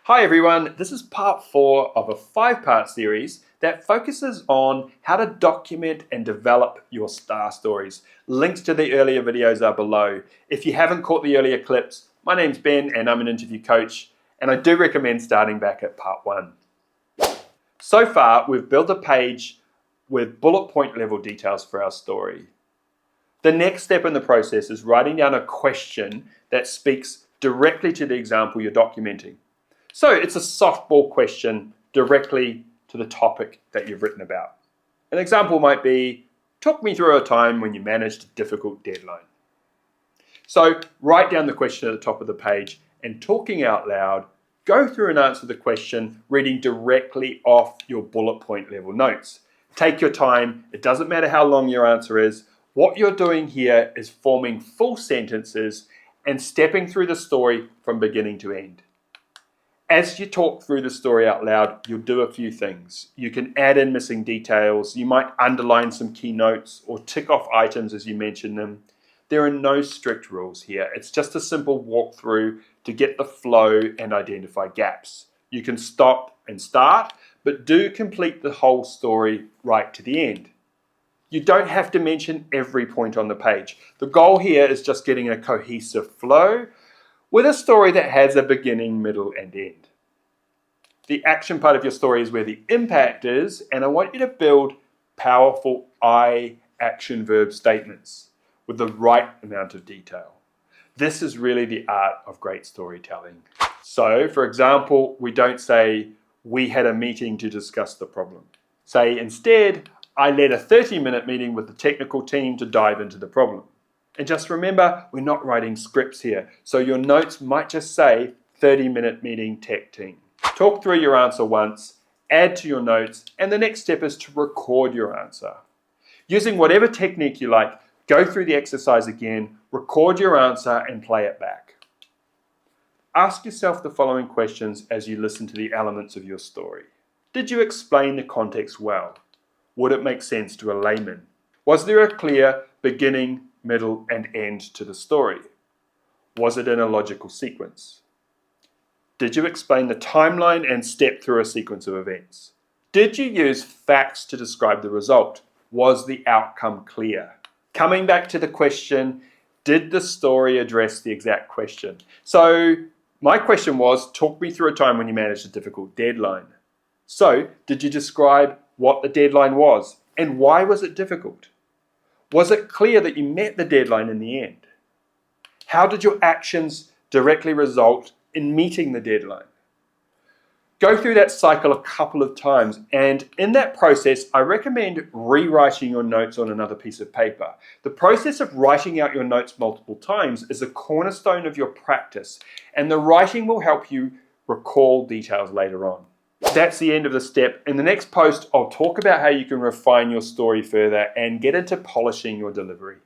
Hi everyone, this is part 4 of a 5-part series that focuses on how to document and develop your star stories. Links to the earlier videos are below. If you haven't caught the earlier clips, my name's Ben and I'm an interview coach, and I do recommend starting back at part 1. So far, we've built a page with bullet point level details for our story. The next step in the process is writing down a question that speaks directly to the example you're documenting. So it's a softball question directly to the topic that you've written about. An example might be, talk me through a time when you managed a difficult deadline. So write down the question at the top of the page and talking out loud, go through and answer the question, reading directly off your bullet point level notes. Take your time, it doesn't matter how long your answer is. What you're doing here is forming full sentences and stepping through the story from beginning to end. As you talk through the story out loud, you'll do a few things. You can add in missing details, you might underline some key notes or tick off items as you mention them. There are no strict rules here. It's just a simple walkthrough to get the flow and identify gaps. You can stop and start, but do complete the whole story right to the end. You don't have to mention every point on the page. The goal here is just getting a cohesive flow with a story that has a beginning, middle, and end. The action part of your story is where the impact is, and I want you to build powerful I action verb statements with the right amount of detail. This is really the art of great storytelling. So, for example, we don't say, we had a meeting to discuss the problem. Say instead, I led a 30-minute meeting with the technical team to dive into the problem. And just remember, we're not writing scripts here, so your notes might just say 30-minute meeting tech team. Talk through your answer once, add to your notes, and the next step is to record your answer. Using whatever technique you like, go through the exercise again, record your answer, and play it back. Ask yourself the following questions as you listen to the elements of your story. Did you explain the context well? Would it make sense to a layman? Was there a clear beginning, middle, and end to the story? Was it in a logical sequence? Did you explain the timeline and step through a sequence of events? Did you use facts to describe the result? Was the outcome clear? Coming back to the question, did the story address the exact question? So my question was, talk me through a time when you managed a difficult deadline. So did you describe what the deadline was and why was it difficult? Was it clear that you met the deadline in the end? How did your actions directly result in meeting the deadline? Go through that cycle a couple of times, and in that process, I recommend rewriting your notes on another piece of paper. The process of writing out your notes multiple times is a cornerstone of your practice, and the writing will help you recall details later on. That's the end of the step. In the next post, I'll talk about how you can refine your story further and get into polishing your delivery.